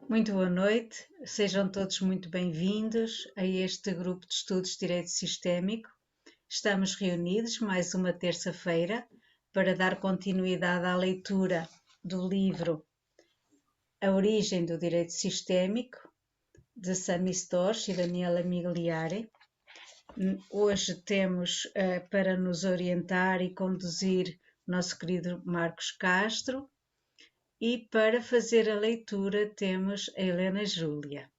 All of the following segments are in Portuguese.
Muito boa noite, sejam todos muito bem-vindos a este grupo de estudos de Direito Sistémico. Estamos reunidos mais uma terça-feira para dar continuidade à leitura do livro A Origem do Direito Sistémico, de Sami Storch e Daniela Migliari. Hoje temos para nos orientar e conduzir o nosso querido Marcos Castro, e para fazer a leitura temos a Helena Júlia.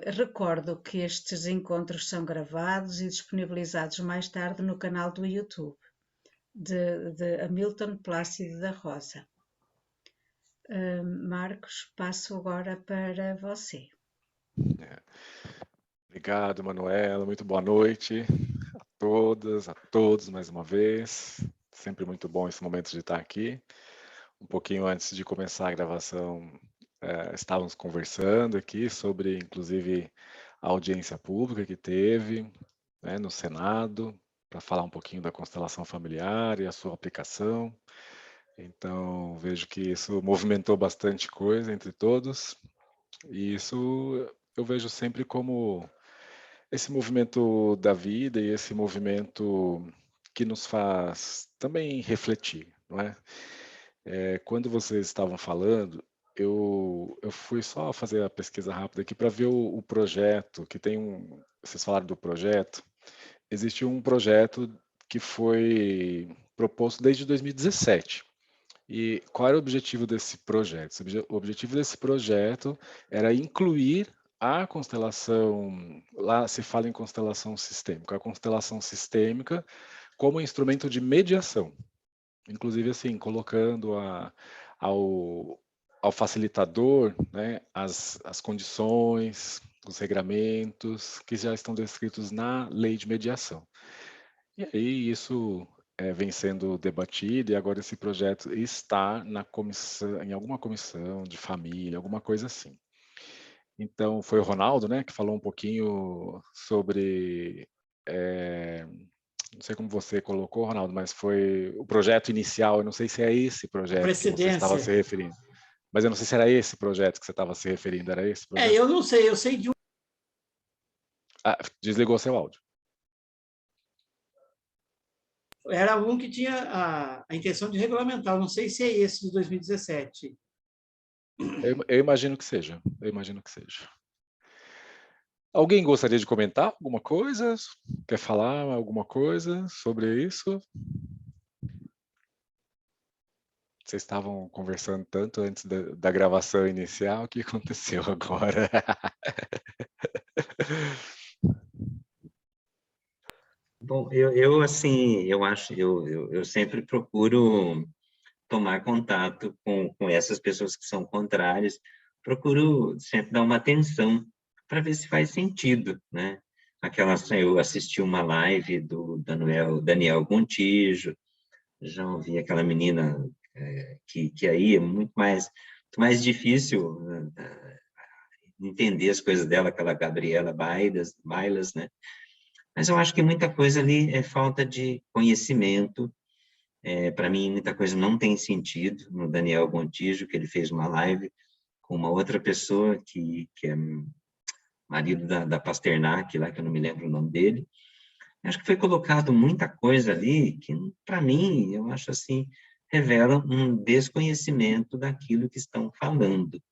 Recordo que estes encontros são gravados e disponibilizados mais tarde no canal do YouTube de Hamilton Plácido da Rosa. Marcos, passo agora para você. Obrigado, Manuela. Muito boa noite a todas, a todos mais uma vez. Sempre muito bom esse momento de estar aqui. Um pouquinho antes de começar a gravação, estávamos conversando aqui sobre, inclusive, a audiência pública que teve, né, no Senado, para falar um pouquinho da constelação familiar e a sua aplicação. Então, vejo que isso movimentou bastante coisa entre todos, e isso eu vejo sempre como esse movimento da vida e esse movimento que nos faz também refletir, não é? Quando vocês estavam falando, eu fui só fazer a pesquisa rápida aqui para ver o projeto, que tem um. Vocês falaram do projeto. Existe um projeto que foi proposto desde 2017. E qual era o objetivo desse projeto? O objetivo desse projeto era incluir a constelação, lá se fala em constelação sistêmica, a constelação sistêmica como instrumento de mediação, inclusive assim, colocando ao facilitador, né, as condições, os regramentos que já estão descritos na lei de mediação. E aí isso vem sendo debatido e agora esse projeto está na comissão, em alguma comissão de família, alguma coisa assim. Então foi o Ronaldo, né, que falou um pouquinho sobre, não sei como você colocou, Ronaldo, mas foi o projeto inicial. Eu não sei se é esse projeto que você estava se Precedência. referindo, mas eu não sei se era esse projeto que você estava se referindo. Era esse projeto? Eu não sei, eu sei de um. Ah, desligou seu áudio. Era um que tinha a intenção de regulamentar, eu não sei se é esse de 2017. Eu imagino que seja, eu imagino que seja. Alguém gostaria de comentar alguma coisa? Quer falar alguma coisa sobre isso? Vocês estavam conversando tanto antes da gravação inicial, o que aconteceu agora? Bom, eu assim, eu sempre procuro tomar contato com essas pessoas que são contrárias, procuro sempre dar uma atenção para ver se faz sentido, né? Eu assisti uma live do Daniel Gontijo, já ouvi aquela menina que aí é muito mais difícil entender as coisas dela, aquela Gabriela Bailas, né? Mas eu acho que muita coisa ali é falta de conhecimento. Para mim, muita coisa não tem sentido. No Daniel Gontijo, que ele fez uma live com uma outra pessoa que é marido da Pasternak, lá que eu não me lembro o nome dele. Acho que foi colocado muita coisa ali que, para mim, eu acho assim, revela um desconhecimento daquilo que estão falando,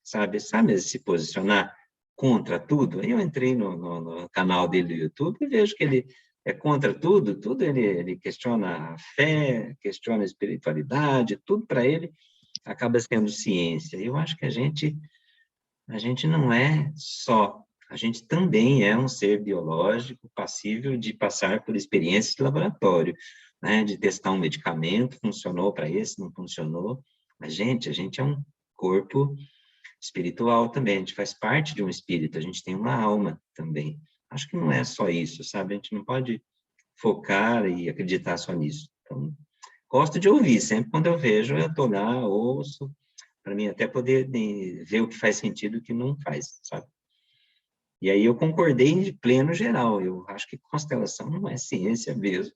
sabe se posicionar contra tudo. Eu entrei no canal dele do YouTube e vejo que ele é contra tudo ele questiona a fé, questiona a espiritualidade, tudo para ele acaba sendo ciência. Eu acho que a gente não é só, a gente também é um ser biológico passível de passar por experiências de laboratório, né, de testar um medicamento, funcionou para esse, não funcionou. A gente é um corpo espiritual também, a gente faz parte de um espírito, a gente tem uma alma também. Acho que não é só isso, sabe? A gente não pode focar e acreditar só nisso. Então, gosto de ouvir, sempre quando eu vejo, eu estou lá, ouço, para mim até poder ver o que faz sentido e o que não faz, sabe? E aí eu concordei de pleno geral, eu acho que constelação não é ciência mesmo,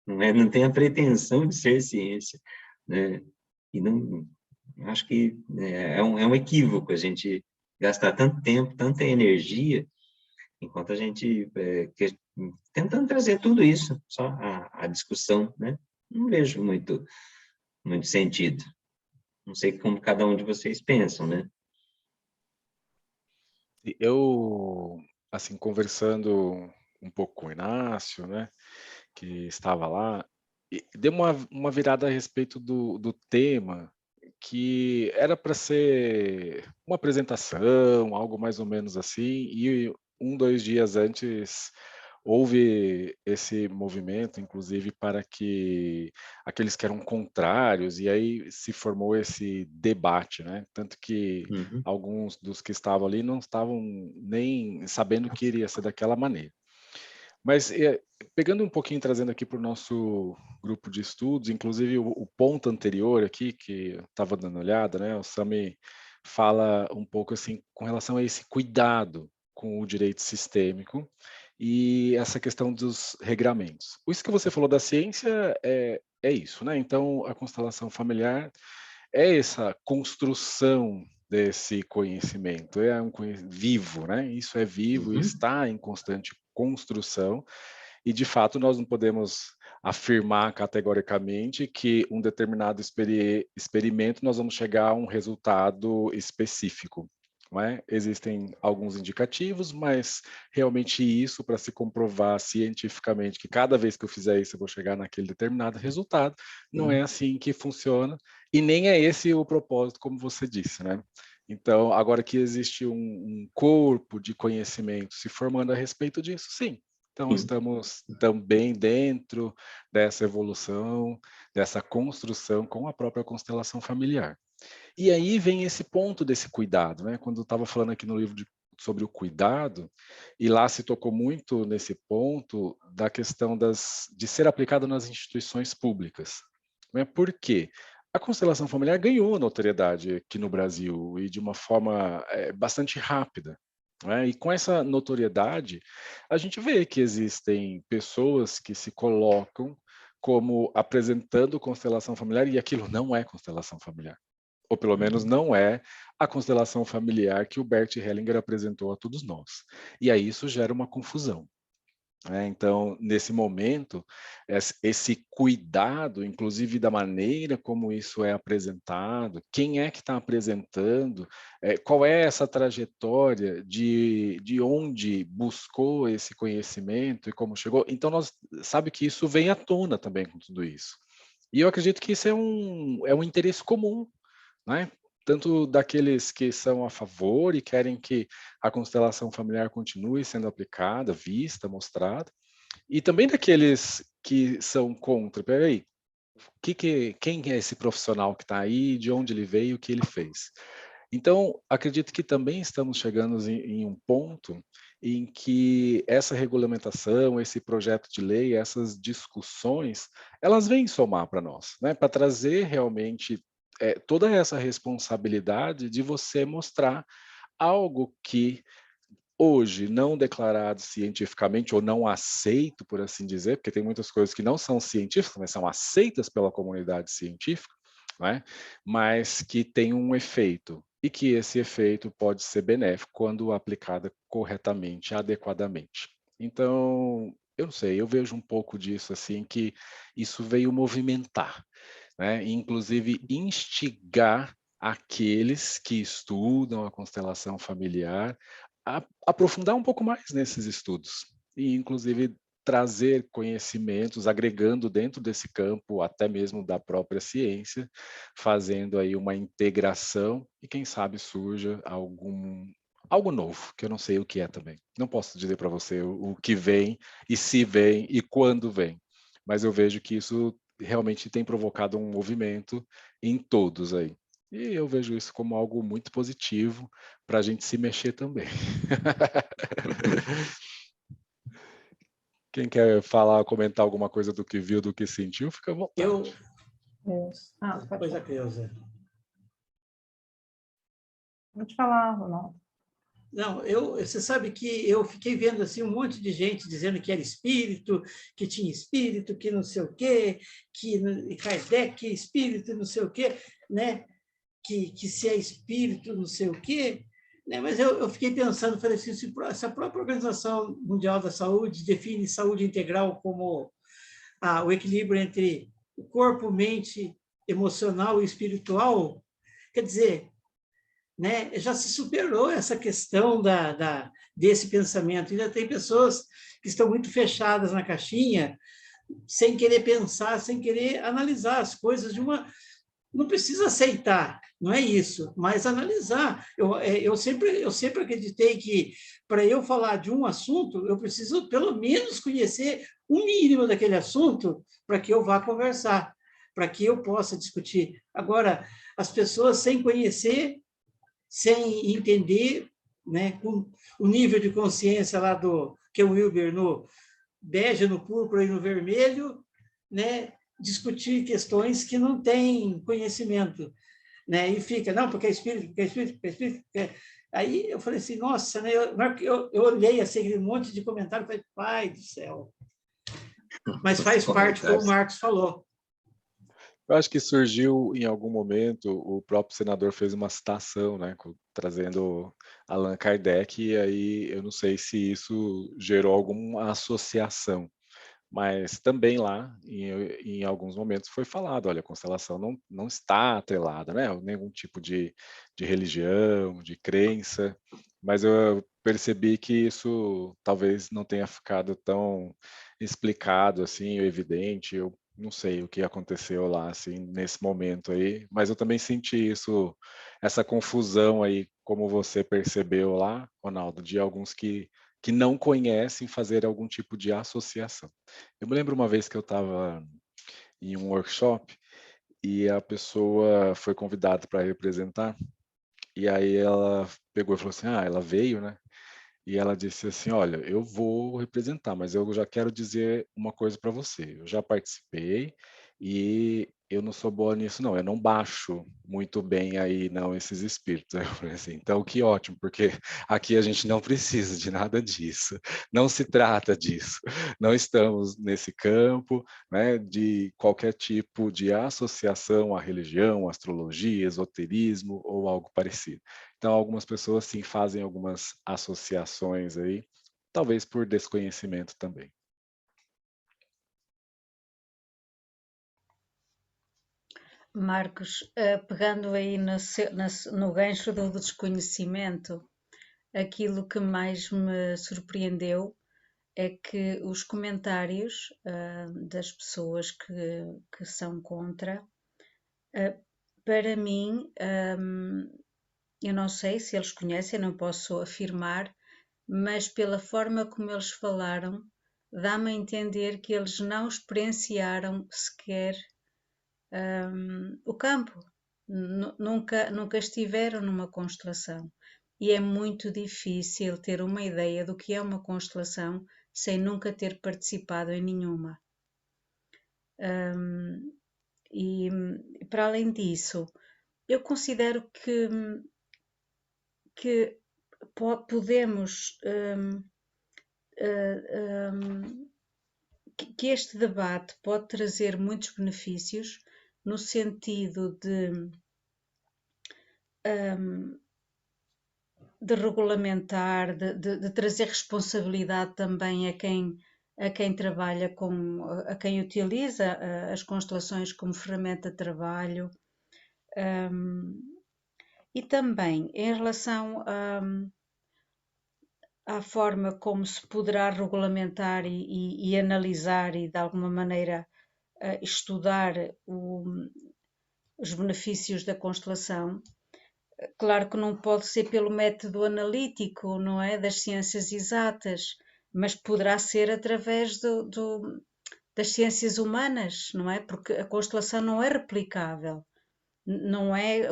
não tem a pretensão de ser ciência, né? E Acho que é um equívoco a gente gastar tanto tempo, tanta energia, enquanto a gente tentando trazer tudo isso, só a discussão, né? Não vejo muito sentido. Não sei como cada um de vocês pensam, né? Eu, assim, conversando um pouco com o Inácio, né, que estava lá, e deu uma virada a respeito do tema, que era para ser uma apresentação, algo mais ou menos assim, e 2 dias antes houve esse movimento, inclusive para que aqueles que eram contrários, e aí se formou esse debate, né? Tanto que Uhum. alguns dos que estavam ali não estavam nem sabendo que iria ser daquela maneira. Mas pegando um pouquinho, trazendo aqui para o nosso grupo de estudos, inclusive o ponto anterior aqui, que eu estava dando uma olhada, né? O Sami fala um pouco assim com relação a esse cuidado com o direito sistêmico e essa questão dos regramentos. Isso que você falou da ciência é isso, né? Então, a constelação familiar é essa construção desse conhecimento, é um vivo, né? Isso é vivo e Uhum. está em constante construção, e de fato nós não podemos afirmar categoricamente que um determinado experimento nós vamos chegar a um resultado específico. Não é? Existem alguns indicativos, mas realmente isso para se comprovar cientificamente que cada vez que eu fizer isso eu vou chegar naquele determinado resultado, não é Sim. assim que funciona e nem é esse o propósito, como você disse, né? Então, agora que existe um corpo de conhecimento se formando a respeito disso, sim. Então, Sim. estamos também dentro dessa evolução, dessa construção com a própria constelação familiar. E aí vem esse ponto desse cuidado, né? Quando eu estava falando aqui no livro sobre o cuidado, e lá se tocou muito nesse ponto da questão de ser aplicado nas instituições públicas. Né? Por quê? A constelação familiar ganhou notoriedade aqui no Brasil e de uma forma bastante rápida. Né? E com essa notoriedade, a gente vê que existem pessoas que se colocam como apresentando constelação familiar e aquilo não é constelação familiar. Ou pelo menos Uhum. não é a constelação familiar que o Bert Hellinger apresentou a todos nós. E aí isso gera uma confusão. Então, nesse momento, esse cuidado, inclusive da maneira como isso é apresentado, quem é que está apresentando, qual é essa trajetória de onde buscou esse conhecimento e como chegou. Então, nós sabe que isso vem à tona também com tudo isso. E eu acredito que isso é um interesse comum, né? Tanto daqueles que são a favor e querem que a constelação familiar continue sendo aplicada, vista, mostrada, e também daqueles que são contra. Peraí, quem é esse profissional que está aí, de onde ele veio, o que ele fez? Então, acredito que também estamos chegando em um ponto em que essa regulamentação, esse projeto de lei, essas discussões, elas vêm somar para nós, né? Para trazer realmente toda essa responsabilidade de você mostrar algo que hoje não declarado cientificamente ou não aceito, por assim dizer, porque tem muitas coisas que não são científicas, mas são aceitas pela comunidade científica, né? Mas que tem um efeito e que esse efeito pode ser benéfico quando aplicado corretamente, adequadamente. Então, eu não sei, eu vejo um pouco disso assim, que isso veio movimentar, né? E, inclusive instigar aqueles que estudam a constelação familiar a aprofundar um pouco mais nesses estudos e, inclusive, trazer conhecimentos, agregando dentro desse campo, até mesmo da própria ciência, fazendo aí uma integração e, quem sabe, surja algo novo, que eu não sei o que é também. Não posso dizer para você o que vem, e se vem, e quando vem, mas eu vejo que isso realmente tem provocado um movimento em todos aí. E eu vejo isso como algo muito positivo para a gente se mexer também. Quem quer falar, comentar alguma coisa do que viu, do que sentiu, fica à vontade. Pode Depois a falar. Cleusa. Pode falar, Ronaldo. Não, você sabe que eu fiquei vendo assim um monte de gente dizendo que era espírito, que tinha espírito, que não sei o quê, que Kardec espírito, não sei o quê, né? que se é espírito, não sei o quê, né? Mas eu fiquei pensando, falei assim, se a própria Organização Mundial da Saúde define saúde integral como o equilíbrio entre o corpo, mente, emocional e espiritual, quer dizer, né, já se superou essa questão desse pensamento. Ainda tem pessoas que estão muito fechadas na caixinha, sem querer pensar, sem querer analisar as coisas de uma... Não precisa aceitar, não é isso, mas analisar. Eu sempre acreditei que, para eu falar de um assunto, eu preciso, pelo menos, conhecer o mínimo daquele assunto para que eu vá conversar, para que eu possa discutir. Agora, as pessoas sem conhecer, sem entender, né, com o nível de consciência lá do que o Wilber no bege, no púrpura e no vermelho, né, discutir questões que não têm conhecimento, né, e fica, não, porque é espírito, porque é espírito, porque é espírito. Aí eu falei assim, nossa, né, eu olhei assim, aquele monte de comentário e falei, pai do céu. Mas faz parte, como o Marcos falou. Eu acho que surgiu em algum momento, o próprio senador fez uma citação, né, trazendo Allan Kardec, e aí eu não sei se isso gerou alguma associação, mas também lá, em alguns momentos, foi falado, olha, a constelação não está atrelada, né, a nenhum tipo de religião, de crença, mas eu percebi que isso talvez não tenha ficado tão explicado, assim, evidente, eu não sei o que aconteceu lá, assim, nesse momento aí, mas eu também senti isso, essa confusão aí, como você percebeu lá, Ronaldo, de alguns que não conhecem fazer algum tipo de associação. Eu me lembro uma vez que eu estava em um workshop e a pessoa foi convidada para representar, e aí ela pegou e falou assim: ela veio, né? E ela disse assim: olha, eu vou representar, mas eu já quero dizer uma coisa para você. Eu já participei e eu não sou boa nisso, não. Eu não baixo muito bem aí, não, esses espíritos. Aí eu falei assim, então que ótimo, porque aqui a gente não precisa de nada disso. Não se trata disso. Não estamos nesse campo, né, de qualquer tipo de associação à religião, astrologia, esoterismo ou algo parecido. Então, algumas pessoas sim fazem algumas associações aí, talvez por desconhecimento também. Marcos, pegando aí no gancho do desconhecimento, aquilo que mais me surpreendeu é que os comentários das pessoas que são contra, para mim, eu não sei se eles conhecem, não posso afirmar, mas pela forma como eles falaram, dá-me a entender que eles não experienciaram sequer o campo, nunca estiveram numa constelação. E é muito difícil ter uma ideia do que é uma constelação sem nunca ter participado em nenhuma. E para além disso, eu considero que podemos que este debate pode trazer muitos benefícios no sentido de regulamentar, de trazer responsabilidade também a quem trabalha a quem utiliza as constelações como ferramenta de trabalho. E também em relação à forma como se poderá regulamentar e analisar e de alguma maneira estudar os benefícios da constelação. Claro que não pode ser pelo método analítico, não é? Das ciências exatas, mas poderá ser através das ciências humanas, não é? Porque a constelação não é replicável, não é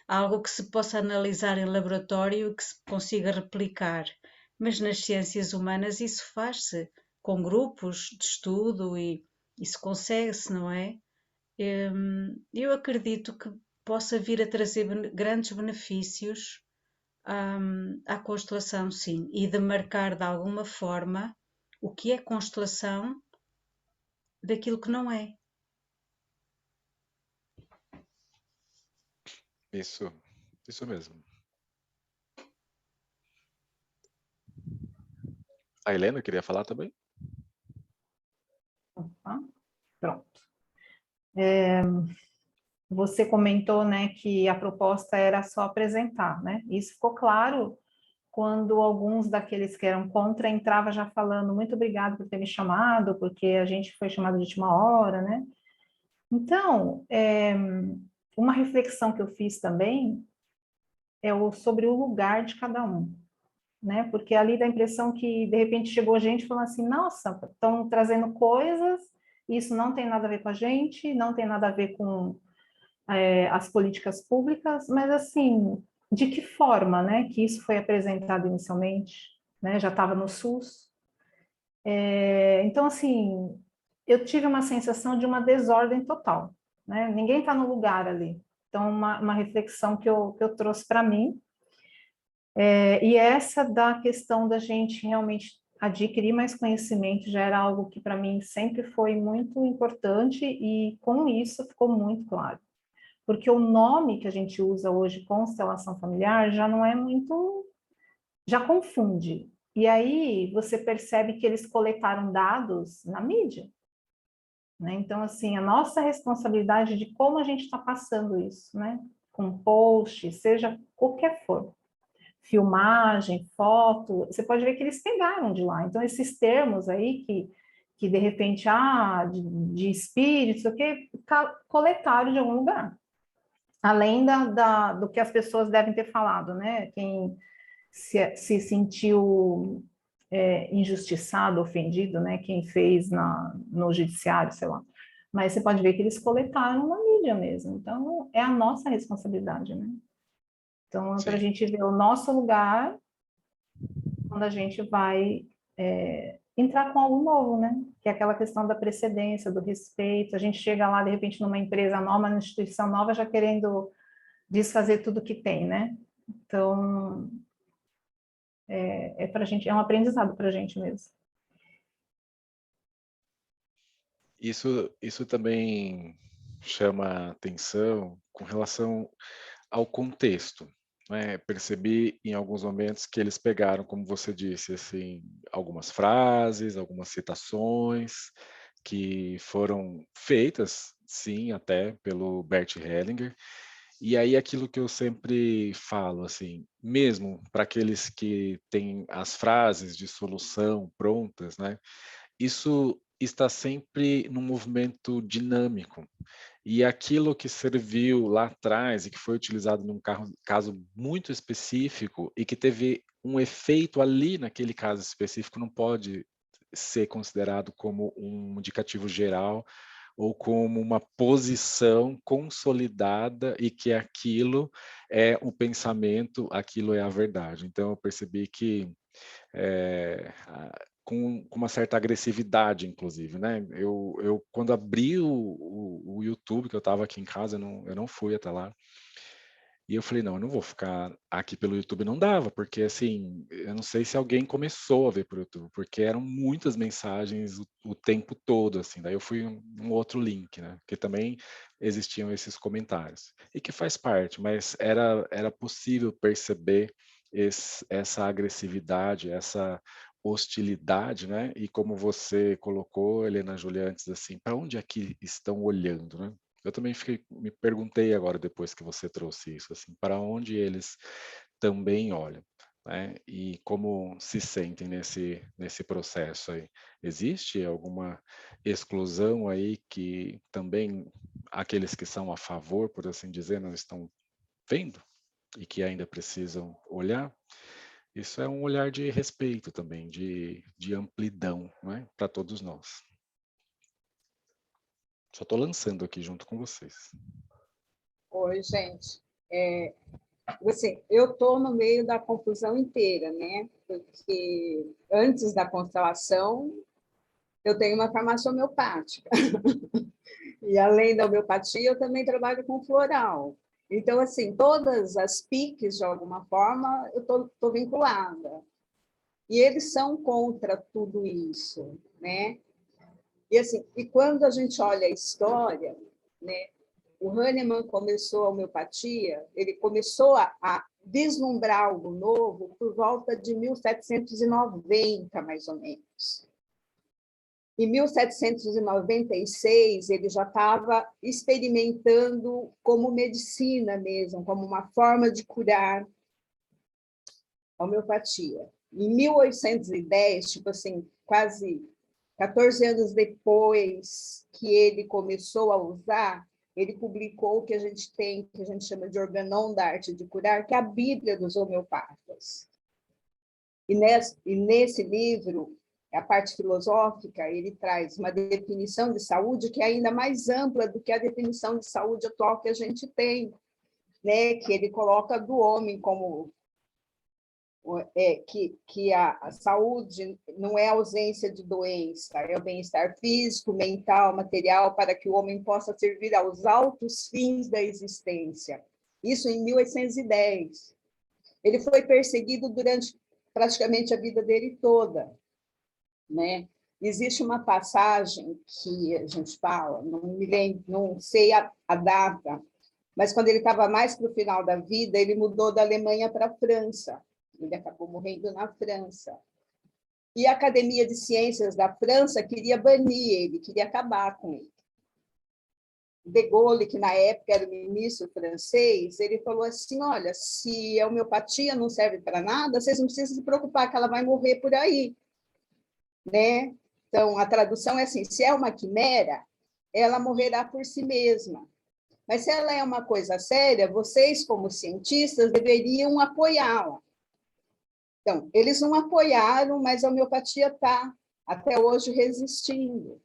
algo que se possa analisar em laboratório e que se consiga replicar, mas nas ciências humanas isso faz-se com grupos de estudo e isso consegue-se, não é? Eu acredito que possa vir a trazer grandes benefícios à constelação, sim, e de marcar de alguma forma o que é constelação daquilo que não é. Isso mesmo. A Helena queria falar também? Tá? Pronto. Você comentou, né, que a proposta era só apresentar, né? Isso ficou claro quando alguns daqueles que eram contra entrava já falando muito obrigado por ter me chamado, porque a gente foi chamado de última hora, né? Então, uma reflexão que eu fiz também sobre o lugar de cada um, né? Porque ali dá a impressão que, de repente, chegou gente falando assim, nossa, estão trazendo coisas, isso não tem nada a ver com a gente, não tem nada a ver com as políticas públicas, mas, assim, de que forma, né, que isso foi apresentado inicialmente, né? Já estava no SUS. Então, assim, eu tive uma sensação de uma desordem total, né? Ninguém está no lugar ali. Então, uma reflexão que eu trouxe para mim, e essa da questão da gente realmente adquirir mais conhecimento já era algo que para mim sempre foi muito importante e com isso ficou muito claro. Porque o nome que a gente usa hoje, constelação familiar, já não é muito, já confunde. E aí você percebe que eles coletaram dados na mídia, né? Então, assim, a nossa responsabilidade de como a gente está passando isso, né? Com post, seja qualquer forma. Filmagem, foto, você pode ver que eles pegaram de lá. Então, esses termos aí que de repente, de espíritos, o que, coletaram de algum lugar. Além do que as pessoas devem ter falado, né? Quem se sentiu injustiçado, ofendido, né? Quem fez no judiciário, sei lá. Mas você pode ver que eles coletaram na mídia mesmo. Então, é a nossa responsabilidade, né? Então, é para a gente ver o nosso lugar quando a gente vai entrar com algo novo, né? Que é aquela questão da precedência, do respeito. A gente chega lá, de repente, numa empresa nova, numa instituição nova, já querendo desfazer tudo que tem, né? Então, para a gente, é um aprendizado para a gente mesmo. Isso também chama atenção com relação ao contexto, né? Percebi em alguns momentos que eles pegaram, como você disse, assim, algumas frases, algumas citações que foram feitas, sim, até pelo Bert Hellinger. E aí aquilo que eu sempre falo, assim, mesmo para aqueles que têm as frases de solução prontas, né? Isso está sempre num movimento dinâmico. E aquilo que serviu lá atrás e que foi utilizado num caso muito específico e que teve um efeito ali naquele caso específico não pode ser considerado como um indicativo geral ou como uma posição consolidada e que aquilo é o pensamento, aquilo é a verdade. Então eu percebi que com uma certa agressividade, inclusive, né? Eu quando abri o YouTube, que eu estava aqui em casa, eu não fui até lá, e eu falei, não, eu não vou ficar aqui pelo YouTube, não dava, porque assim, eu não sei se alguém começou a ver por YouTube, porque eram muitas mensagens o tempo todo, assim, daí eu fui um outro link, né? Que também existiam esses comentários, e que faz parte, mas era possível perceber essa agressividade, essa hostilidade, né? E como você colocou, Helena Júlia, antes, assim, para onde é que estão olhando, né? Eu também me perguntei agora, depois que você trouxe isso, assim, para onde eles também olham, né? E como se sentem nesse processo aí. Existe alguma exclusão aí que também aqueles que são a favor, por assim dizer, não estão vendo e que ainda precisam olhar? Isso é um olhar de respeito também, de amplidão, né, para todos nós. Só estou lançando aqui junto com vocês. Oi, gente. Assim, eu estou no meio da confusão inteira, né? Porque antes da constelação, eu tenho uma farmácia homeopática. E além da homeopatia, eu também trabalho com floral. Então, assim, todas as PICs, de alguma forma, eu estou vinculada. E eles são contra tudo isso, né? E, assim, e quando a gente olha a história, né? o Hahnemann começou a homeopatia, ele começou a vislumbrar algo novo por volta de 1790, mais ou menos. Em 1796, ele já estava experimentando como medicina mesmo, como uma forma de curar a homeopatia. Em 1810, tipo assim, quase 14 anos depois que ele começou a usar, ele publicou o que a gente tem, que a gente chama de Organon da Arte de Curar, que é a Bíblia dos homeopatas. E nesse livro, a parte filosófica, ele traz uma definição de saúde que é ainda mais ampla do que a definição de saúde atual que a gente tem, né? Que ele coloca do homem como que a saúde não é a ausência de doença, é o bem-estar físico, mental, material, para que o homem possa servir aos altos fins da existência. Isso em 1810. Ele foi perseguido durante praticamente a vida dele toda, né? Existe uma passagem que a gente fala, não me lembro, não sei a data, mas quando ele estava mais para o final da vida, ele mudou da Alemanha para a França. Ele acabou morrendo na França. E a Academia de Ciências da França queria banir ele, queria acabar com ele. De Gaulle, que na época era o ministro francês, ele falou assim, olha, se a homeopatia não serve para nada, vocês não precisam se preocupar que ela vai morrer por aí, né? Então, a tradução é assim, se é uma quimera, ela morrerá por si mesma. Mas se ela é uma coisa séria, vocês, como cientistas, deveriam apoiá-la. Então, eles não apoiaram, mas a homeopatia está, até hoje, resistindo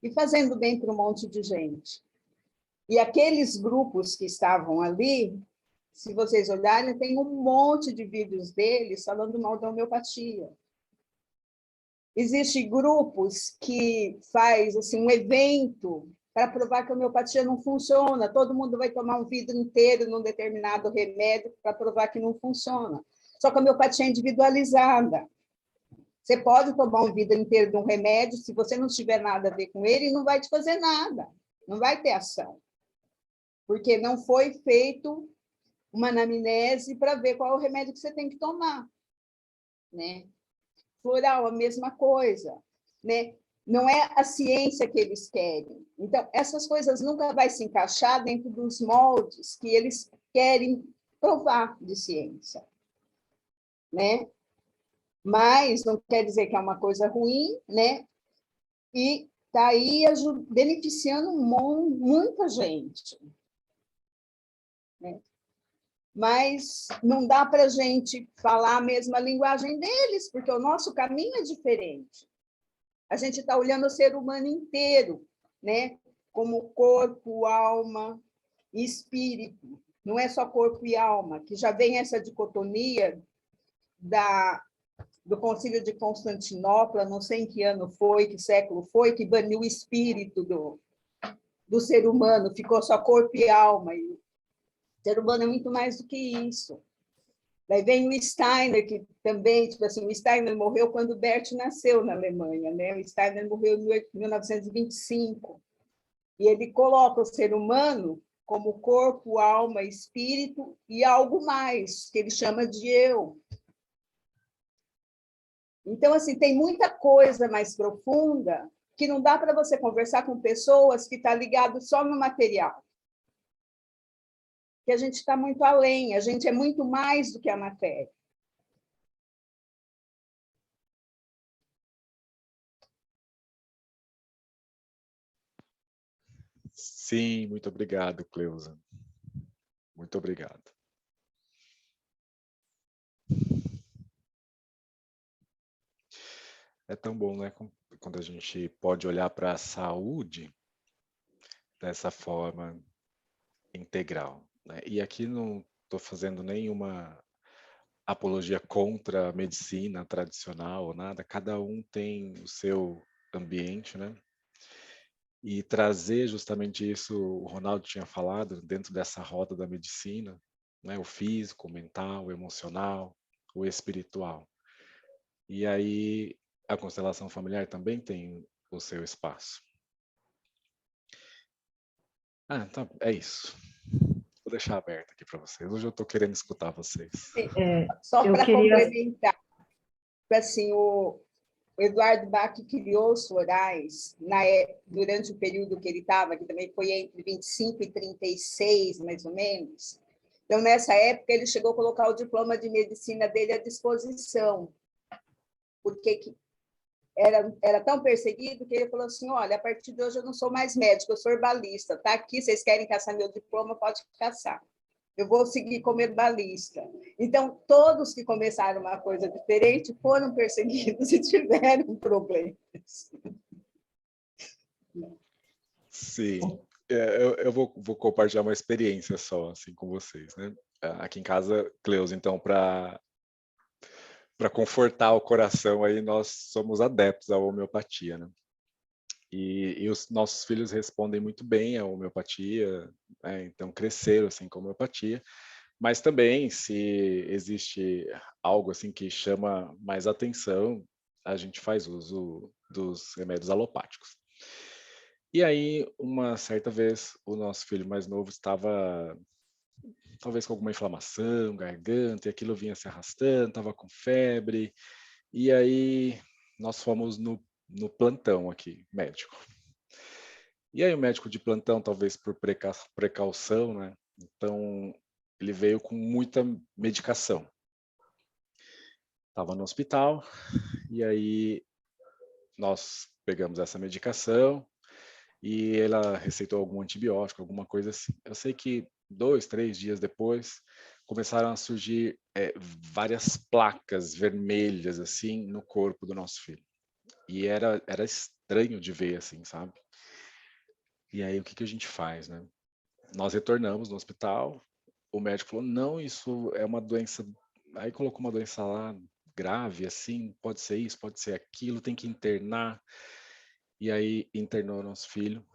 e fazendo bem para um monte de gente. E aqueles grupos que estavam ali, se vocês olharem, tem um monte de vídeos deles falando mal da homeopatia. Existem grupos que faz assim, um evento para provar que a homeopatia não funciona. Todo mundo vai tomar um vidro inteiro num determinado remédio para provar que não funciona. Só que a homeopatia é individualizada. Você pode tomar um vidro inteiro de um remédio, se você não tiver nada a ver com ele, não vai te fazer nada, não vai ter ação. Porque não foi feito uma anamnese para ver qual é o remédio que você tem que tomar. Né? Floral, a mesma coisa. Né? Não é a ciência que eles querem. Então, essas coisas nunca vão se encaixar dentro dos moldes que eles querem provar de ciência. Né? Mas não quer dizer que é uma coisa ruim, né? E está aí beneficiando muita gente. Né? Mas não dá para a gente falar a mesma linguagem deles, porque o nosso caminho é diferente. A gente está olhando o ser humano inteiro, né? Como corpo, alma e espírito. Não é só corpo e alma, que já vem essa dicotomia do Concílio de Constantinopla, não sei em que ano foi, que século foi, que baniu o espírito do ser humano, ficou só corpo e alma. E o ser humano é muito mais do que isso. Daí vem o Steiner, que também, tipo assim, o Steiner morreu quando o Bert nasceu na Alemanha, né? O Steiner morreu em 1925. E ele coloca o ser humano como corpo, alma, espírito e algo mais, que ele chama de eu. Então, assim, tem muita coisa mais profunda que não dá para você conversar com pessoas que estão ligadas só no material. Que a gente está muito além, a gente é muito mais do que a matéria. Sim, muito obrigado, Cleusa. Muito obrigado. É tão bom, né? Quando a gente pode olhar para a saúde dessa forma integral. Né? E aqui não estou fazendo nenhuma apologia contra a medicina tradicional ou nada. Cada um tem o seu ambiente, né? E trazer justamente isso, o Ronaldo tinha falado, dentro dessa roda da medicina, né? O físico, o mental, o emocional, o espiritual. E aí a constelação familiar também tem o seu espaço. Tá, é isso. Vou deixar aberto aqui para vocês. Hoje eu estou querendo escutar vocês. Só eu para queria- complementar, assim, o Eduardo Bach criou os florais durante o período que ele estava, que também foi entre 25 e 36, mais ou menos. Então, nessa época, ele chegou a colocar o diploma de medicina dele à disposição, porque era tão perseguido que ele falou assim, olha, a partir de hoje eu não sou mais médico, eu sou herbalista, tá aqui, vocês querem caçar meu diploma, pode caçar. Eu vou seguir como herbalista. Então, todos que começaram uma coisa diferente foram perseguidos e tiveram problemas. Sim. Eu vou compartilhar uma experiência só, assim, com vocês, né? Aqui em casa, Cleusa, então, para confortar o coração, aí nós somos adeptos à homeopatia, né? E os nossos filhos respondem muito bem à homeopatia, né? Então cresceram assim com a homeopatia, mas também se existe algo assim que chama mais atenção, a gente faz uso dos remédios alopáticos. E aí, uma certa vez, o nosso filho mais novo estava talvez com alguma inflamação, garganta, e aquilo vinha se arrastando, estava com febre, e aí nós fomos no plantão aqui, médico. E aí o médico de plantão, talvez por precaução, né? Então ele veio com muita medicação. Estava no hospital e aí nós pegamos essa medicação e ela receitou algum antibiótico, alguma coisa assim. Eu sei que 2, 3 dias depois começaram a surgir várias placas vermelhas assim no corpo do nosso filho. E era estranho de ver assim, sabe? E aí o que a gente faz, né? Nós retornamos no hospital, o médico falou, não, isso é uma doença, aí colocou uma doença lá grave, assim, pode ser isso, pode ser aquilo, tem que internar. E aí internou nosso filho,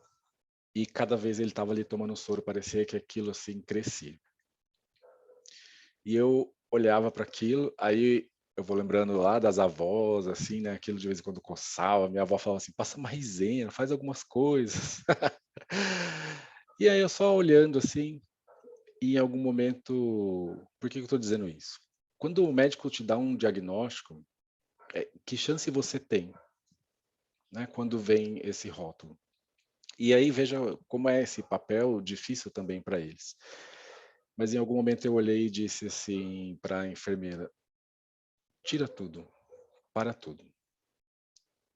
e cada vez ele estava ali tomando soro, parecia que aquilo assim crescia. E eu olhava para aquilo, aí eu vou lembrando lá das avós, assim, né? Aquilo de vez em quando coçava, minha avó falava assim, passa uma resenha, faz algumas coisas. E aí eu só olhando assim, e em algum momento, por que eu estou dizendo isso? Quando o médico te dá um diagnóstico, que chance você tem, né? Quando vem esse rótulo. E aí veja como é esse papel difícil também para eles. Mas em algum momento eu olhei e disse assim para a enfermeira: tira tudo, para tudo.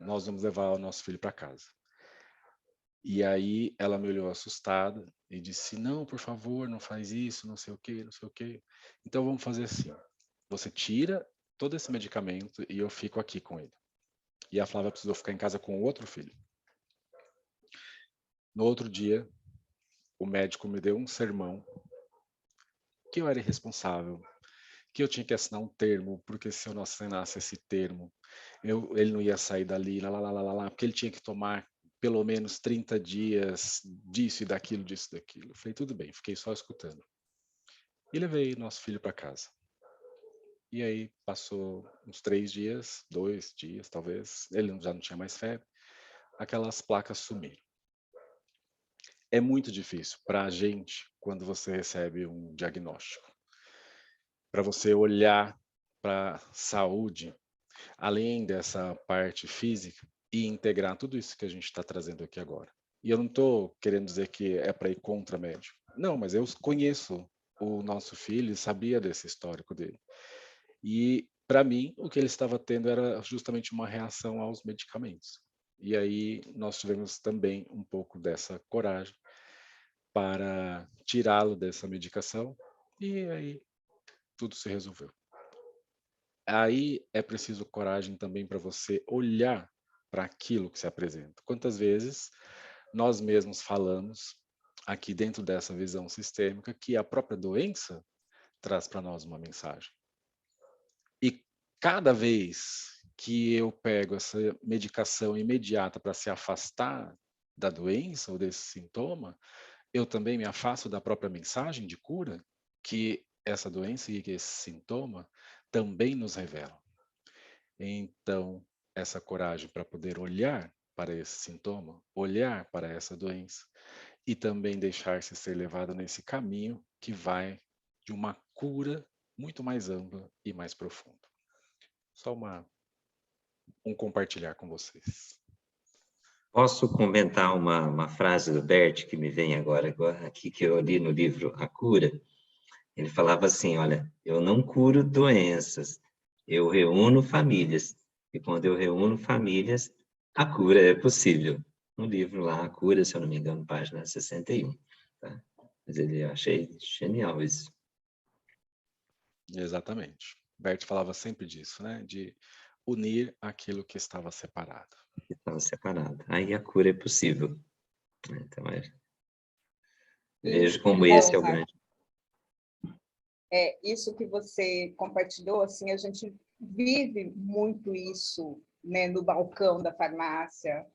Nós vamos levar o nosso filho para casa. E aí ela me olhou assustada e disse: não, por favor, não faz isso, não sei o quê, não sei o quê. Então vamos fazer assim: você tira todo esse medicamento e eu fico aqui com ele. E a Flávia precisou ficar em casa com o outro filho. No outro dia, o médico me deu um sermão que eu era irresponsável, que eu tinha que assinar um termo, porque se eu não assinasse esse termo, ele não ia sair dali, porque ele tinha que tomar pelo menos 30 dias disso e daquilo, disso e daquilo. Eu falei, tudo bem, fiquei só escutando. E levei nosso filho para casa. E aí passou uns 3 dias, 2 dias talvez, ele já não tinha mais febre, aquelas placas sumiram. É muito difícil para a gente quando você recebe um diagnóstico. Para você olhar para a saúde, além dessa parte física, e integrar tudo isso que a gente está trazendo aqui agora. E eu não estou querendo dizer que é para ir contra médico. Não, mas eu conheço o nosso filho e sabia desse histórico dele. E, para mim, o que ele estava tendo era justamente uma reação aos medicamentos. E aí nós tivemos também um pouco dessa coragem para tirá-lo dessa medicação e aí tudo se resolveu. Aí é preciso coragem também para você olhar para aquilo que se apresenta. Quantas vezes nós mesmos falamos aqui dentro dessa visão sistêmica que a própria doença traz para nós uma mensagem. E cada vez que eu pego essa medicação imediata para se afastar da doença ou desse sintoma, eu também me afasto da própria mensagem de cura que essa doença e que esse sintoma também nos revelam. Então, essa coragem para poder olhar para esse sintoma, olhar para essa doença e também deixar-se ser levado nesse caminho que vai de uma cura muito mais ampla e mais profunda. Só um compartilhar com vocês. Posso comentar uma frase do Bert que me vem agora aqui, que eu li no livro A Cura? Ele falava assim, olha, eu não curo doenças, eu reúno famílias. E quando eu reúno famílias, a cura é possível. No livro lá, A Cura, se eu não me engano, página 61. Tá? Mas eu achei genial isso. Exatamente. Bert falava sempre disso, né? De unir aquilo que estava separado. Estava separado. Aí a cura é possível. Então, vejo como esse é o grande. Isso que você compartilhou, assim, a gente vive muito isso, né, no balcão da farmácia.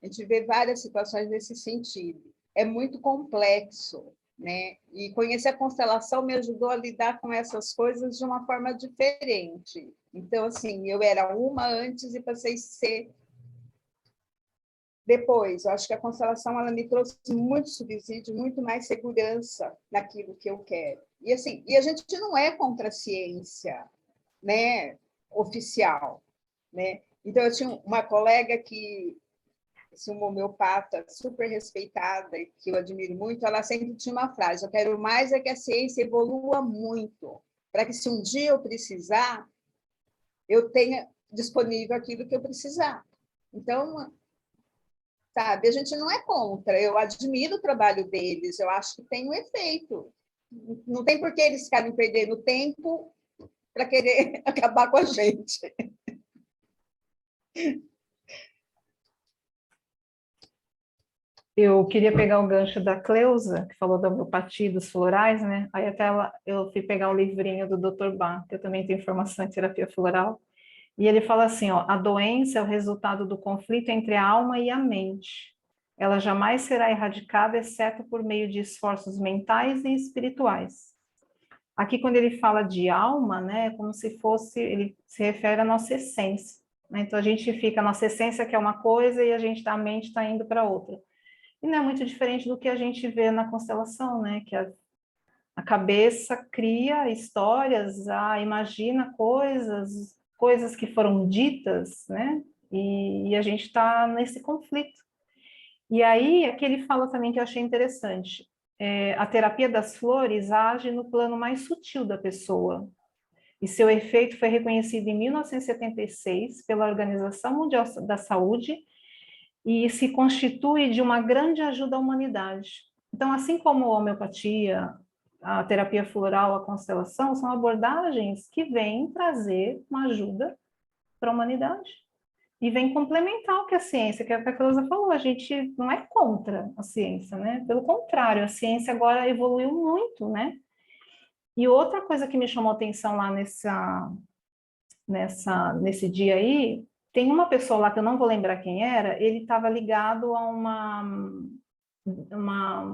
A gente vê várias situações nesse sentido. É muito complexo, né? E conhecer a constelação me ajudou a lidar com essas coisas de uma forma diferente. Então, assim, eu era uma antes e passei a ser depois. Eu acho que a constelação ela me trouxe muito subsídio, muito mais segurança naquilo que eu quero. E assim, e a gente não é contra a ciência, né, oficial, né? Então eu tinha uma colega que uma homeopata super respeitada, que eu admiro muito, ela sempre tinha uma frase: eu quero mais é que a ciência evolua muito, para que se um dia eu precisar, eu tenha disponível aquilo que eu precisar. Então, sabe, a gente não é contra, eu admiro o trabalho deles, eu acho que tem um efeito. Não tem por que eles ficarem perdendo tempo para querer acabar com a gente. Eu queria pegar o gancho da Cleusa, que falou da homeopatia dos florais, né? Aí até eu fui pegar o livrinho do Dr. Bach, que eu também tenho formação em terapia floral, e ele fala assim, ó, a doença é o resultado do conflito entre a alma e a mente. Ela jamais será erradicada, exceto por meio de esforços mentais e espirituais. Aqui, quando ele fala de alma, né, é como se fosse, ele se refere à nossa essência, né? Então, a gente fica, a nossa essência que é uma coisa e a mente está indo para outra. E não é muito diferente do que a gente vê na constelação, né? Que a cabeça cria histórias, imagina coisas que foram ditas, né? E a gente está nesse conflito. E aí, aqui ele fala também que eu achei interessante. A terapia das flores age no plano mais sutil da pessoa. E seu efeito foi reconhecido em 1976 pela Organização Mundial da Saúde e se constitui de uma grande ajuda à humanidade. Então, assim como a homeopatia, a terapia floral, a constelação, são abordagens que vêm trazer uma ajuda para a humanidade e vem complementar o que a ciência, que a Cleusa falou, a gente não é contra a ciência, né? Pelo contrário, a ciência agora evoluiu muito, né? E outra coisa que me chamou a atenção lá nesse dia aí, tem uma pessoa lá que eu não vou lembrar quem era, ele estava ligado a uma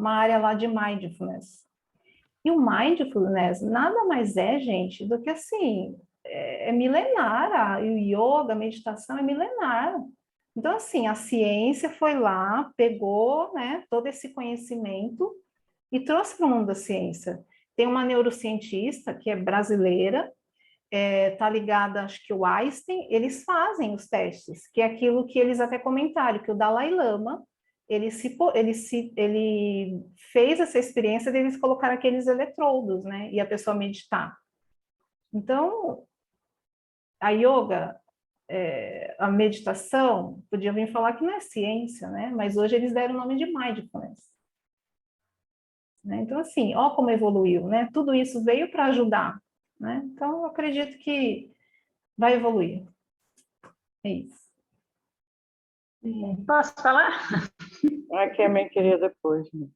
área lá de mindfulness. E o mindfulness nada mais é, gente, do que assim, é milenar, o yoga, a meditação é milenar. Então, assim, a ciência foi lá, pegou, né, todo esse conhecimento e trouxe para o mundo da ciência. Tem uma neurocientista que é brasileira, tá ligada, acho que o Einstein, eles fazem os testes, que é aquilo que eles até comentaram, que o Dalai Lama, ele fez essa experiência deles colocar aqueles eletrodos, né, e a pessoa meditar. Então, a yoga, a meditação, podia vir falar que não é ciência, né, mas hoje eles deram o nome de mindfulness. Né? Então, assim, ó como evoluiu, né, tudo isso veio para ajudar, né, então eu acredito que vai evoluir. É isso. Posso falar? Aqui a minha queria depois. Né?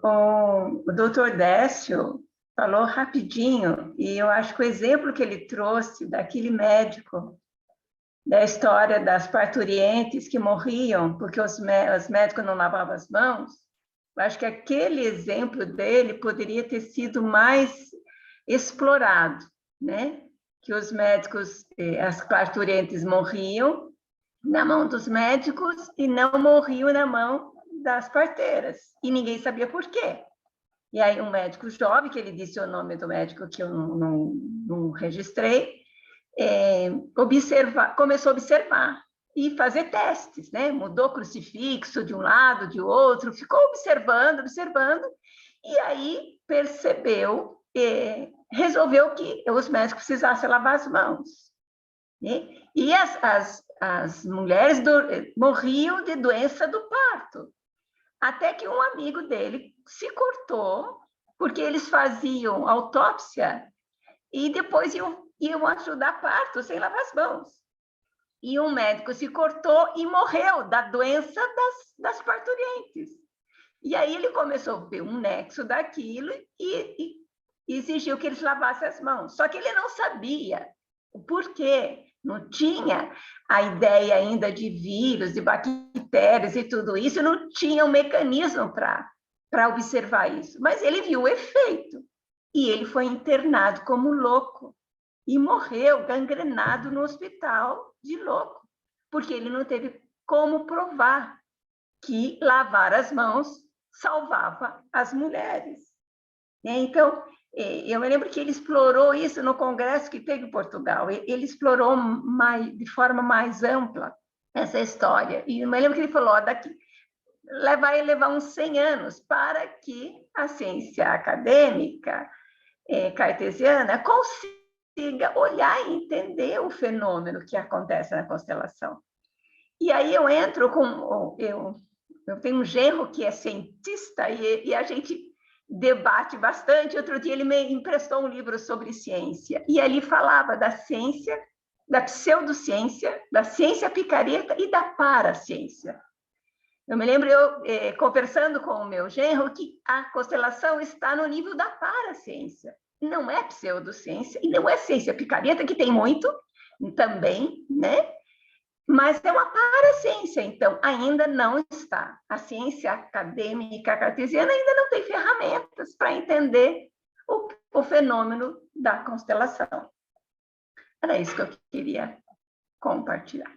O Dr. Décio falou rapidinho, e eu acho que o exemplo que ele trouxe daquele médico, da história das parturientes que morriam porque os médicos não lavavam as mãos, eu acho que aquele exemplo dele poderia ter sido mais explorado, né? que os médicos, as parturientes morriam na mão dos médicos e não morriam na mão das parteiras. E ninguém sabia por quê. E aí um médico jovem, que ele disse o nome do médico que eu não registrei, começou a observar e fazer testes, né? Mudou o crucifixo de um lado, de outro, ficou observando, e aí percebeu, resolveu que os médicos precisassem lavar as mãos. Né? E as mulheres morriam de doença do parto. Até que um amigo dele se cortou, porque eles faziam autópsia e depois iam ajudar parto sem lavar as mãos. E um médico se cortou e morreu da doença das parturientes. E aí ele começou a ver um nexo daquilo e exigiu que eles lavassem as mãos. Só que ele não sabia o porquê. Não tinha a ideia ainda de vírus, de bactérias e tudo isso, não tinha um mecanismo para observar isso. Mas ele viu o efeito. E ele foi internado como louco. E morreu gangrenado no hospital de louco. Porque ele não teve como provar que lavar as mãos salvava as mulheres. Então, eu me lembro que ele explorou isso no congresso que teve em Portugal. Ele explorou de forma mais ampla essa história. E eu me lembro que ele falou, vai levar uns 100 anos para que a ciência acadêmica cartesiana consiga olhar e entender o fenômeno que acontece na constelação. E aí eu entro com... Eu tenho um genro que é cientista e a gente debate bastante. Outro dia ele me emprestou um livro sobre ciência e ali falava da ciência, da pseudociência, da ciência picareta e da paraciência. Eu me lembro conversando com o meu genro que a constelação está no nível da paraciência. Não é pseudociência e não é ciência picareta, que tem muito também, né? Mas é uma paraciência, então ainda não está. A ciência acadêmica cartesiana ainda não tem ferramentas para entender o fenômeno da constelação. Era isso que eu queria compartilhar.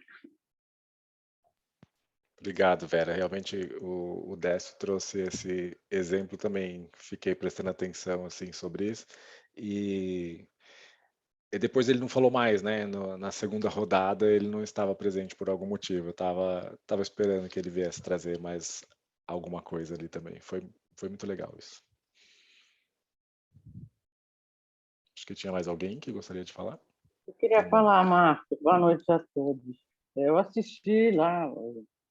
Obrigado, Vera. Realmente o Décio trouxe esse exemplo também. Fiquei prestando atenção assim sobre isso e depois ele não falou mais, né? Na segunda rodada ele não estava presente por algum motivo. Eu tava esperando que ele viesse trazer mais alguma coisa ali também. Foi muito legal isso. Acho que tinha mais alguém que gostaria de falar. Eu queria falar, Marcos. Boa noite a todos. Eu assisti lá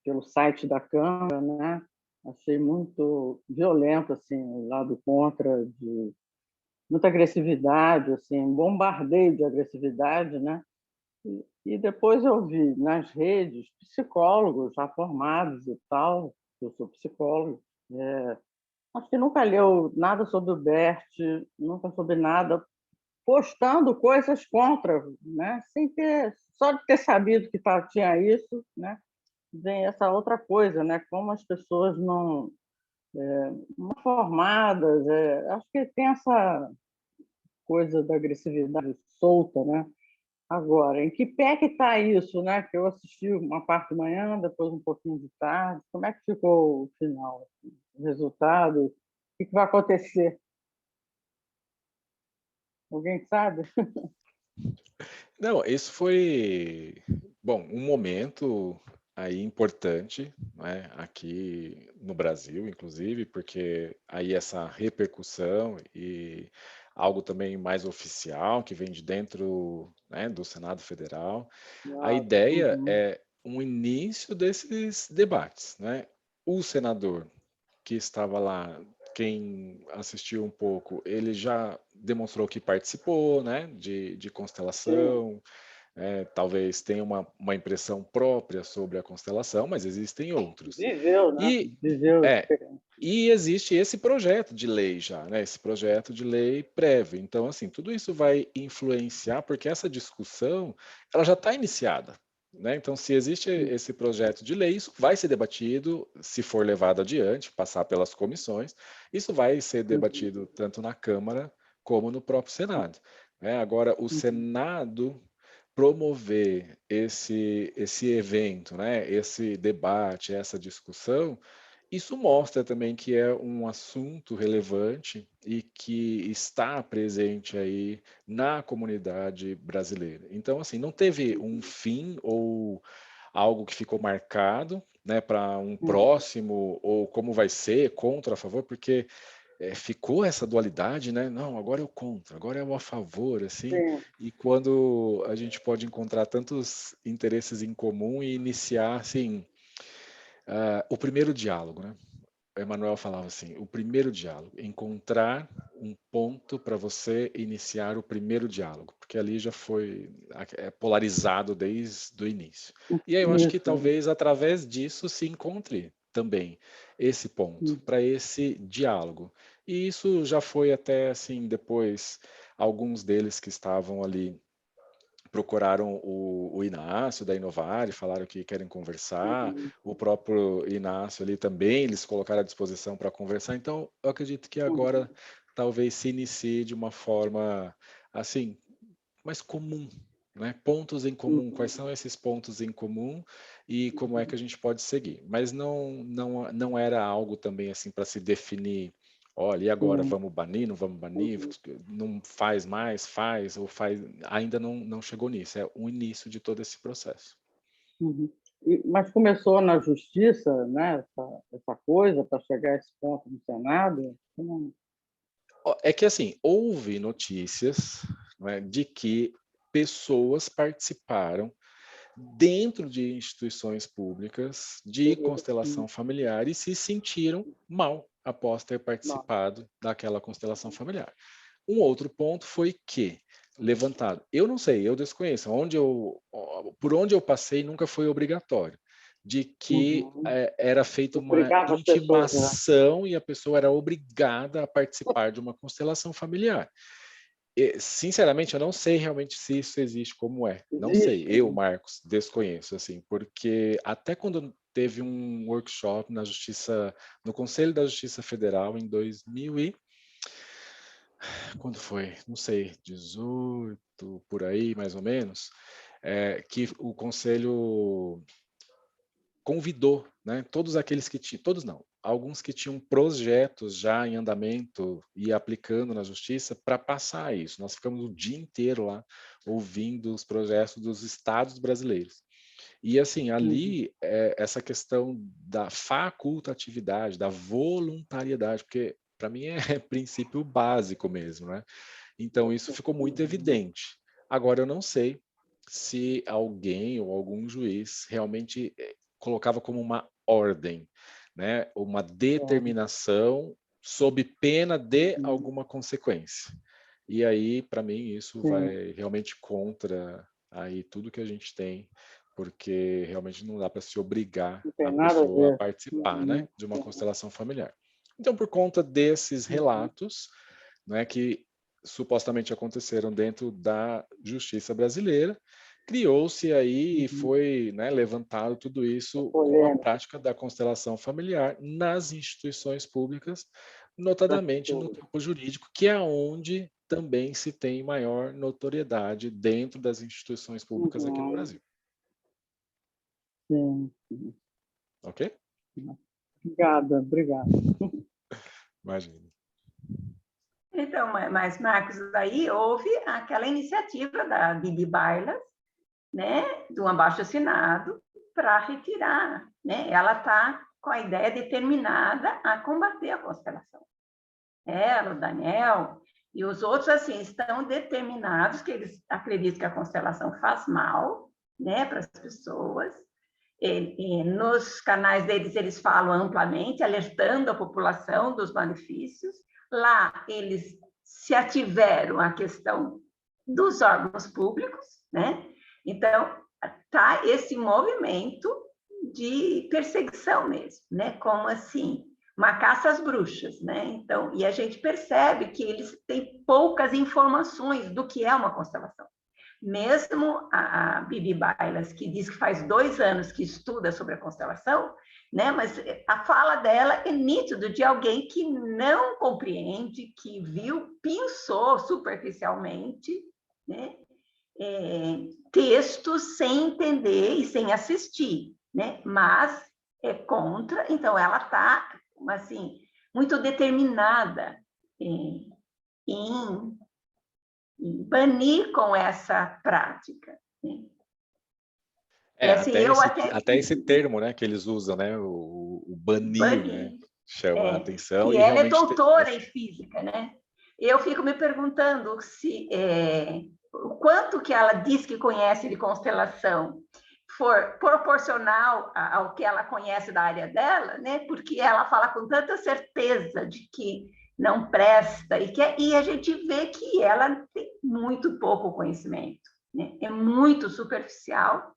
pelo site da Câmara, né? Achei muito violento, assim, o lado contra de muita agressividade, assim, um bombardeio de agressividade, né? E depois eu vi nas redes psicólogos já formados e tal, eu sou psicólogo, acho que nunca leu nada sobre o Bert, nunca soube nada, postando coisas contra, né? Sem ter, só de ter sabido que tinha isso, né? Vem essa outra coisa, né? Como as pessoas não formadas, acho que tem essa coisa da agressividade solta, né? Agora, em que pé que está isso, né? Que eu assisti uma parte de manhã, depois um pouquinho de tarde. Como é que ficou o final? O resultado? O que vai acontecer? Alguém sabe? Não, isso foi, bom, um momento aí importante, né, aqui no Brasil, inclusive, porque aí essa repercussão e algo também mais oficial que vem de dentro, né, do Senado Federal. A ideia é um início desses debates, né? O senador que estava lá, quem assistiu um pouco, ele já demonstrou que participou, né, de constelação. Talvez tenha uma impressão própria sobre a constelação, mas existem outros. Viveu, né? E existe esse projeto de lei já, né? Esse projeto de lei prévio. Então, assim, tudo isso vai influenciar, porque essa discussão ela já está iniciada, né? Então, se existe esse projeto de lei, isso vai ser debatido, se for levado adiante, passar pelas comissões, isso vai ser debatido tanto na Câmara como no próprio Senado. né? Agora, o Senado promover esse evento, né? Esse debate, essa discussão, isso mostra também que é um assunto relevante e que está presente aí na comunidade brasileira. Então, assim, não teve um fim ou algo que ficou marcado, né, para um próximo, ou como vai ser, contra, a favor, porque ficou essa dualidade, né? Não, agora é o contra, agora é o a favor, assim. Sim. E quando a gente pode encontrar tantos interesses em comum e iniciar, assim, o primeiro diálogo, né? Emmanuel falava assim, o primeiro diálogo, encontrar um ponto para você iniciar o primeiro diálogo, porque ali já foi polarizado desde o início. E aí eu acho que Isso. talvez através disso se encontre também esse ponto, para esse diálogo. E isso já foi até assim, depois, alguns deles que estavam ali procuraram o Inácio da Inovare, falaram que querem conversar, o próprio Inácio ali também, eles colocaram à disposição para conversar, então eu acredito que agora talvez se inicie de uma forma, assim, mais comum, né? Pontos em comum, quais são esses pontos em comum e como é que a gente pode seguir, mas não era algo também assim para se definir. Olha, e agora vamos banir, não vamos banir, não faz mais, faz, ou faz. Ainda não chegou nisso, é o início de todo esse processo. Mas começou na justiça, né, essa coisa, para chegar a esse ponto no Senado? É que assim, houve notícias, né, de que pessoas participaram dentro de instituições públicas de constelação familiar e se sentiram mal após ter participado daquela constelação familiar. Um outro ponto foi que, levantado, eu não sei, eu desconheço, por onde eu passei nunca foi obrigatório, de que era feita uma Obrigava as pessoas, né? intimação e a pessoa era obrigada a participar de uma constelação familiar. Sinceramente, eu não sei realmente se isso existe, como é. Não sei. Eu, Marcos, desconheço, assim, porque até quando teve um workshop na Justiça, no Conselho da Justiça Federal em 2000 e... Quando foi? Não sei, 18, por aí, mais ou menos, que o Conselho convidou, né, todos aqueles que tinham, todos não, alguns que tinham projetos já em andamento e aplicando na justiça para passar isso. Nós ficamos o dia inteiro lá ouvindo os projetos dos estados brasileiros. E assim, ali essa questão da facultatividade, da voluntariedade, porque para mim é princípio básico mesmo, né? Então isso ficou muito evidente. Agora eu não sei se alguém ou algum juiz realmente colocava como uma ordem, né? Uma determinação sob pena de alguma consequência. E aí, para mim, isso vai realmente contra aí tudo que a gente tem, porque realmente não dá para se obrigar a pessoa a participar, né, de uma constelação familiar. Então, por conta desses relatos, né, que supostamente aconteceram dentro da justiça brasileira, criou-se aí e foi, né, levantado tudo isso com a prática da constelação familiar nas instituições públicas, notadamente no campo jurídico, que é onde também se tem maior notoriedade dentro das instituições públicas aqui no Brasil. Sim. Ok? Obrigada. Imagina. Então, mas, Marcos, aí houve aquela iniciativa da Bibi Bailas, né, do abaixo-assinado, para retirar. Né? Ela está com a ideia determinada a combater a constelação. Ela, o Daniel e os outros, assim, estão determinados, que eles acreditam que a constelação faz mal, né, para as pessoas. E nos canais deles, eles falam amplamente, alertando a população dos malefícios. Lá, eles se ativeram à questão dos órgãos públicos, né? Então, tá esse movimento de perseguição mesmo, né? Como assim? Uma caça às bruxas, né? Então, e a gente percebe que eles têm poucas informações do que é uma constelação. Mesmo a Bibi Bailas, que diz que faz 2 anos que estuda sobre a constelação, né? Mas a fala dela é nítido de alguém que não compreende, que viu, pensou superficialmente, né? Textos sem entender e sem assistir, né? Mas é contra, então ela está assim muito determinada em banir com essa prática, né? Até esse termo, né, que eles usam, né, o banir, né, chama a atenção. E e ela é realmente doutora em física, né? Eu fico me perguntando se o quanto que ela diz que conhece de constelação for proporcional ao que ela conhece da área dela, né? Porque ela fala com tanta certeza de que não presta e a gente vê que ela tem muito pouco conhecimento, né? É muito superficial,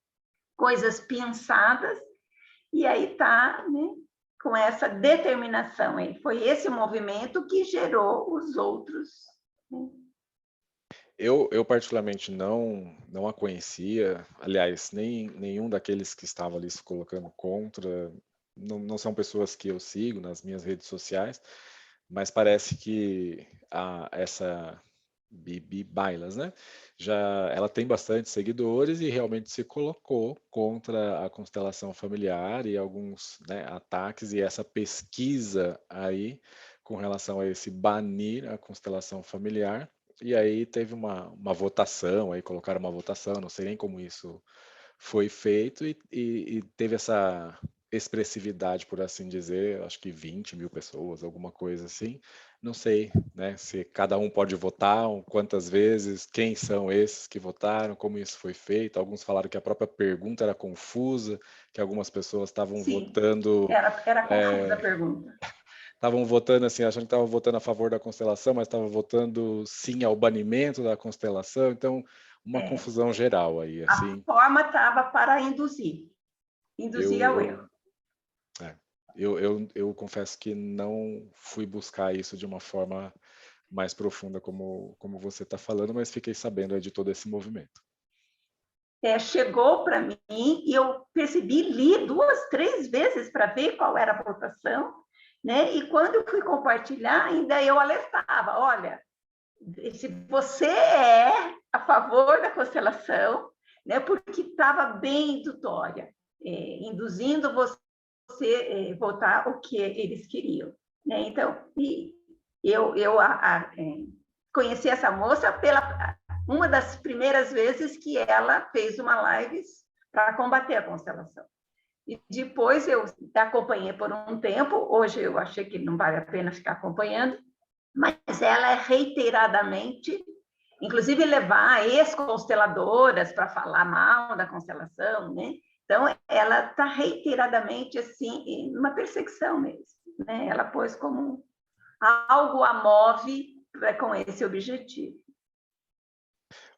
coisas pensadas, e aí está, né, com essa determinação aí. Foi esse movimento que gerou os outros, né? Eu particularmente não a conhecia, aliás, nenhum daqueles que estavam ali se colocando contra, não são pessoas que eu sigo nas minhas redes sociais, mas parece que essa Bibi Bailas, né? Ela tem bastante seguidores e realmente se colocou contra a constelação familiar e alguns, né, ataques e essa pesquisa aí com relação a esse banir a constelação familiar. E aí teve uma votação, aí colocaram uma votação, não sei nem como isso foi feito, e teve essa expressividade, por assim dizer, acho que 20 mil pessoas, alguma coisa assim. Não sei, né, se cada um pode votar, quantas vezes, quem são esses que votaram, como isso foi feito. Alguns falaram que a própria pergunta era confusa, que algumas pessoas estavam votando. Era confusa a pergunta. Estavam votando assim, achando que estavam votando a favor da constelação, mas estavam votando sim ao banimento da constelação. Então, uma confusão geral aí, assim. A forma estava para induzir ao erro. Eu confesso que não fui buscar isso de uma forma mais profunda como você está falando, mas fiquei sabendo de todo esse movimento. Chegou para mim e eu percebi, li 2, 3 vezes para ver qual era a votação, né? E quando eu fui compartilhar, ainda eu alertava, olha, se você é a favor da constelação, né? Porque estava bem indutória, induzindo você votar o que eles queriam, né? Então, eu conheci essa moça pela uma das primeiras vezes que ela fez uma live para combater a constelação. E depois eu acompanhei por um tempo, hoje eu achei que não vale a pena ficar acompanhando, mas ela reiteradamente, inclusive levar ex-consteladoras para falar mal da constelação, né? Então, ela está reiteradamente, assim, numa perseguição mesmo, né? Ela pôs como algo a move com esse objetivo.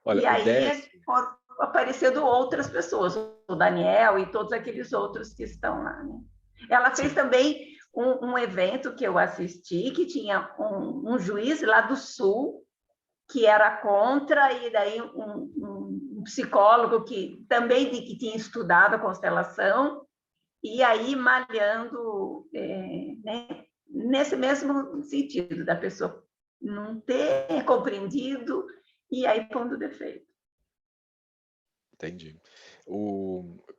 Olha, e aí foram aparecendo outras pessoas, o Daniel e todos aqueles outros que estão lá, né? Ela fez também um evento que eu assisti, que tinha um juiz lá do Sul, que era contra, e daí um psicólogo que também que tinha estudado a constelação, e aí malhando, né, nesse mesmo sentido, da pessoa não ter compreendido e aí pondo defeito. Entendi.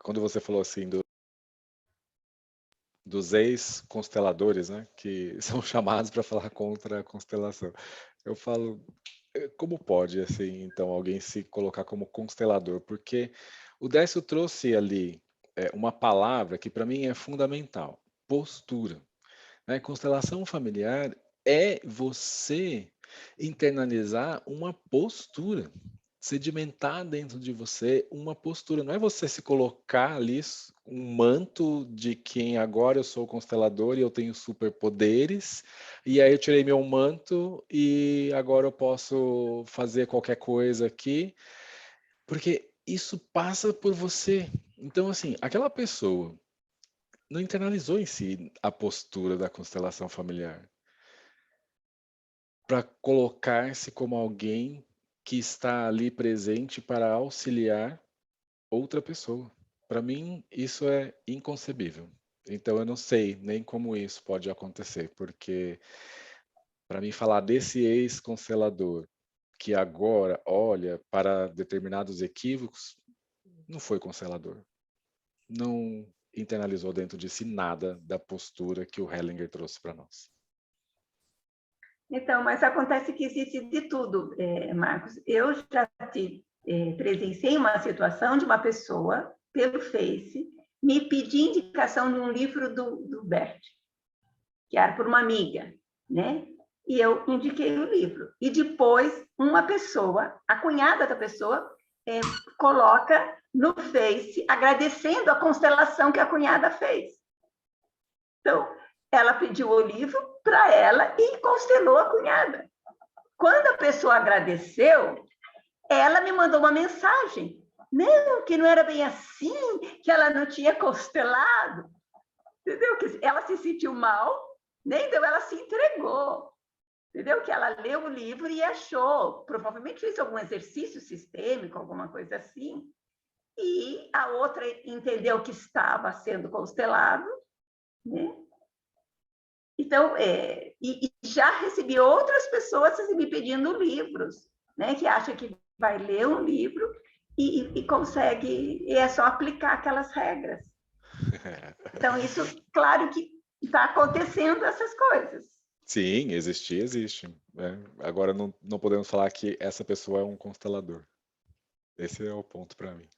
Quando você falou assim dos ex-consteladores, né, que são chamados para falar contra a constelação, eu falo, como pode, assim, então, alguém se colocar como constelador? Porque o Décio trouxe ali uma palavra que para mim é fundamental: postura. Né? Constelação familiar é você internalizar uma postura, sedimentar dentro de você uma postura. Não é você se colocar ali um manto de quem agora eu sou constelador e eu tenho superpoderes, e aí eu tirei meu manto e agora eu posso fazer qualquer coisa aqui, porque isso passa por você. Então, assim, aquela pessoa não internalizou em si a postura da constelação familiar para colocar-se como alguém que está ali presente para auxiliar outra pessoa. Para mim, isso é inconcebível. Então, eu não sei nem como isso pode acontecer, porque para mim falar desse ex-constelador que agora olha para determinados equívocos, não foi constelador. Não internalizou dentro de si nada da postura que o Hellinger trouxe para nós. Então, mas acontece que existe de tudo, Marcos. Eu já presenciei uma situação de uma pessoa, pelo Face, me pedir indicação de um livro do Bert, que era por uma amiga, né? E eu indiquei o livro. E depois, uma pessoa, a cunhada da pessoa, coloca no Face, agradecendo a constelação que a cunhada fez. Então, ela pediu o livro para ela e constelou a cunhada. Quando a pessoa agradeceu, ela me mandou uma mensagem. Não, que não era bem assim, que ela não tinha constelado. Entendeu? Que ela se sentiu mal, né? Então ela se entregou. Entendeu? Que ela leu o livro e achou. Provavelmente fez algum exercício sistêmico, alguma coisa assim. E a outra entendeu que estava sendo constelado, né? Então, e já recebi outras pessoas me pedindo livros, né? Que acham que vai ler um livro e consegue, e é só aplicar aquelas regras. Então, isso, claro que está acontecendo essas coisas. Sim, existe. Né? Agora, não podemos falar que essa pessoa é um constelador. Esse é o ponto para mim.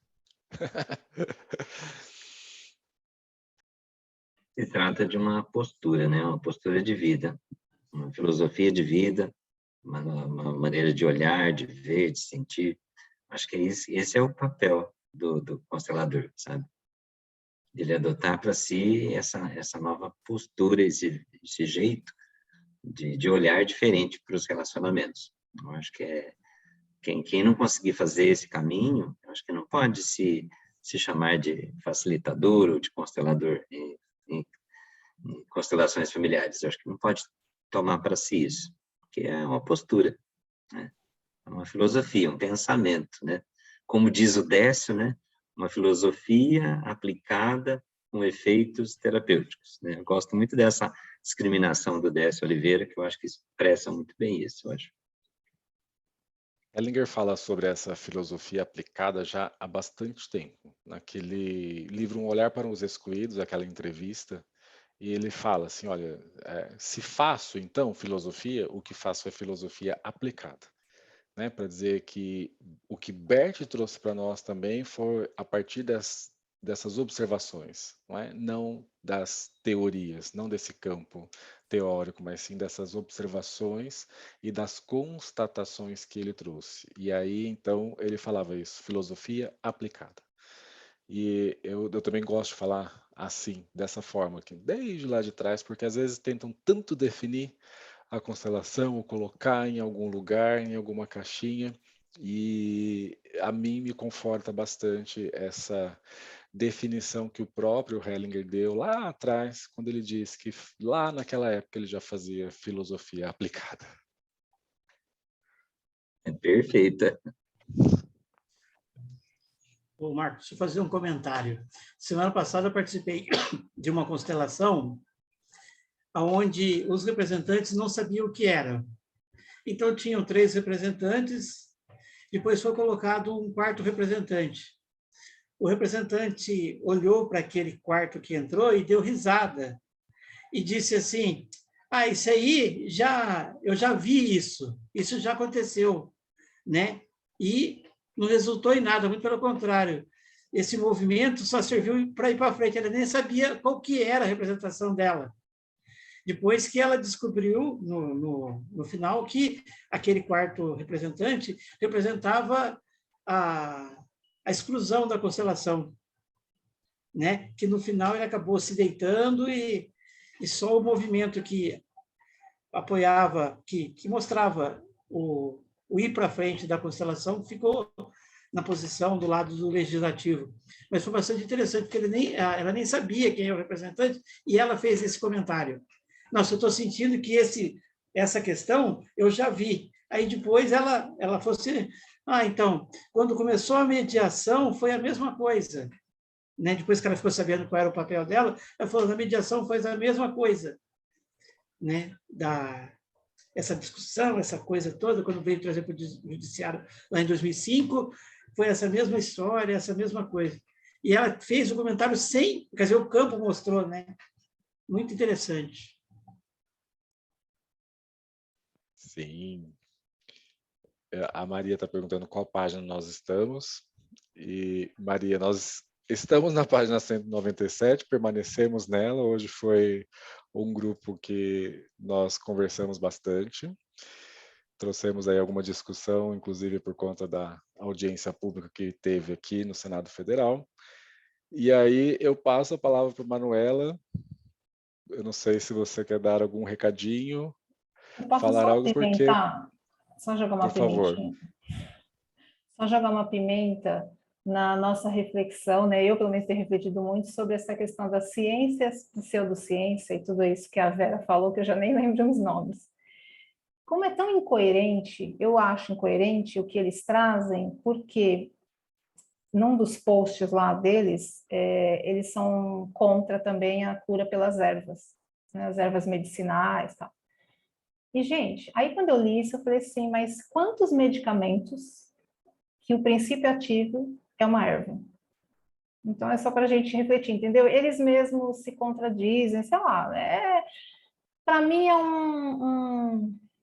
Se trata de uma postura, né? Uma postura de vida, uma filosofia de vida, uma maneira de olhar, de ver, de sentir. Acho que esse é o papel do constelador, sabe? Ele adotar para si essa nova postura, esse jeito de olhar diferente para os relacionamentos. Eu acho que quem não conseguir fazer esse caminho, eu acho que não pode se chamar de facilitador ou de constelador em constelações familiares. Eu acho que não pode tomar para si isso, porque é uma postura, né? É uma filosofia, um pensamento, né? Como diz o Décio, né? Uma filosofia aplicada com efeitos terapêuticos, né? Eu gosto muito dessa discriminação do Décio Oliveira, que eu acho que expressa muito bem isso, eu acho. Hellinger fala sobre essa filosofia aplicada já há bastante tempo. Naquele livro Um Olhar para os Excluídos, aquela entrevista, e ele fala assim, olha, se faço, então, filosofia, o que faço é filosofia aplicada. Né? Para dizer que o que Bert trouxe para nós também foi a partir dessas observações, não é? Não das teorias, não desse campo teórico, mas sim dessas observações e das constatações que ele trouxe. E aí, então, ele falava isso, filosofia aplicada. E eu também gosto de falar assim, dessa forma, aqui, desde lá de trás, porque às vezes tentam tanto definir a constelação ou colocar em algum lugar, em alguma caixinha, e a mim me conforta bastante essa definição que o próprio Hellinger deu lá atrás, quando ele disse que lá naquela época ele já fazia filosofia aplicada. É perfeita. Ô, Marcos, deixa eu fazer um comentário. Semana passada eu participei de uma constelação onde os representantes não sabiam o que era. Então, tinham 3 representantes, depois foi colocado um 4º representante. O representante olhou para aquele quarto que entrou e deu risada. E disse assim, isso aí, eu já vi isso já aconteceu, né? E não resultou em nada, muito pelo contrário. Esse movimento só serviu para ir para frente, ela nem sabia qual que era a representação dela. Depois que ela descobriu, no final, que aquele 4º representante representava a exclusão da constelação, né? Que no final ele acabou se deitando e só o movimento que apoiava, que mostrava o ir para frente da constelação ficou na posição do lado do legislativo. Mas foi bastante interessante, porque ela nem sabia quem é o representante e ela fez esse comentário. Nossa, eu estou sentindo que essa questão eu já vi, Aí depois ela falou assim, então, quando começou a mediação foi a mesma coisa. Né? Depois que ela ficou sabendo qual era o papel dela, ela falou, na mediação foi a mesma coisa. Né? Essa discussão, essa coisa toda, quando veio trazer para o judiciário lá em 2005, foi essa mesma história, essa mesma coisa. E ela fez o comentário sem, quer dizer, o campo mostrou, né? Muito interessante. Sim. A Maria está perguntando qual página nós estamos. E, Maria, nós estamos na página 197, permanecemos nela. Hoje foi um grupo que nós conversamos bastante. Trouxemos aí alguma discussão, inclusive por conta da audiência pública que teve aqui no Senado Federal. E aí eu passo a palavra para a Manuela. Eu não sei se você quer dar algum recadinho, Eu posso falar só algo, porque... Só jogar uma Por favor. pimentinha? Só jogar uma pimenta na nossa reflexão, né? Eu, pelo menos, tenho refletido muito sobre essa questão da ciência, pseudociência e tudo isso que a Vera falou, que eu já nem lembro os nomes. Como é tão incoerente, eu acho incoerente o que eles trazem, porque num dos posts lá deles, eles são contra também a cura pelas ervas, né? As ervas medicinais e tal. E, gente, aí quando eu li isso, eu falei assim, mas quantos medicamentos que o princípio ativo é uma erva? Então, é só para a gente refletir, entendeu? Eles mesmos se contradizem, sei lá, para mim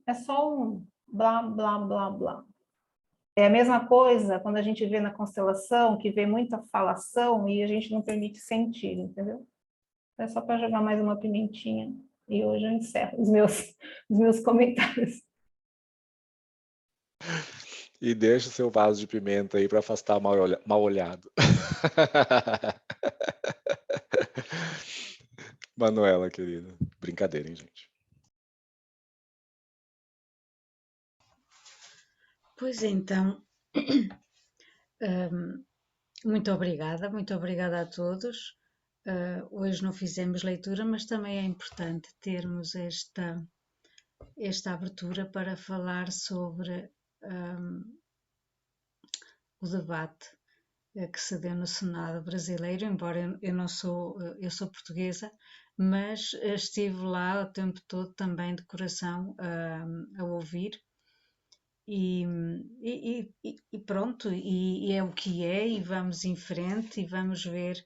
é só um blá, blá, blá, blá. É a mesma coisa quando a gente vê na constelação, que vê muita falação e a gente não permite sentir, entendeu? É só para jogar mais uma pimentinha. E hoje eu encerro os meus comentários. E deixa o seu vaso de pimenta aí para afastar mal olhado. Manuela, querida. Brincadeira, hein, gente? Pois então, muito obrigada a todos. Hoje não fizemos leitura, mas também é importante termos esta abertura para falar sobre o debate que se deu no Senado brasileiro, embora eu sou portuguesa, mas estive lá o tempo todo também de coração a ouvir. E pronto, e é o que é, e vamos em frente e vamos ver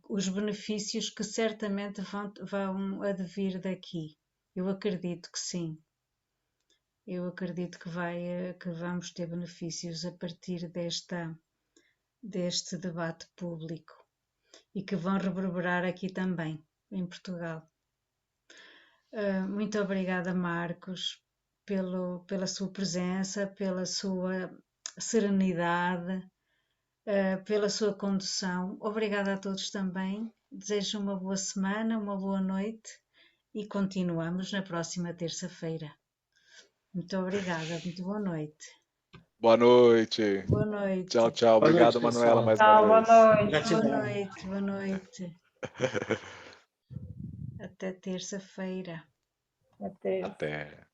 os benefícios que certamente vão advir daqui. Eu acredito que sim. Eu acredito que vamos ter benefícios a partir deste debate público e que vão reverberar aqui também, em Portugal. Muito obrigada, Marcos, pela sua presença, pela sua serenidade, pela sua condução. Obrigada a todos também. Desejo uma boa semana, uma boa noite e continuamos na próxima terça-feira. Muito obrigada, muito boa noite. Boa noite. Boa noite. Tchau, tchau. Boa Obrigado, noite, Manuela, pessoal. mais Tchau, uma boa vez. noite. Boa noite, boa noite. Até terça-feira. Até. Até.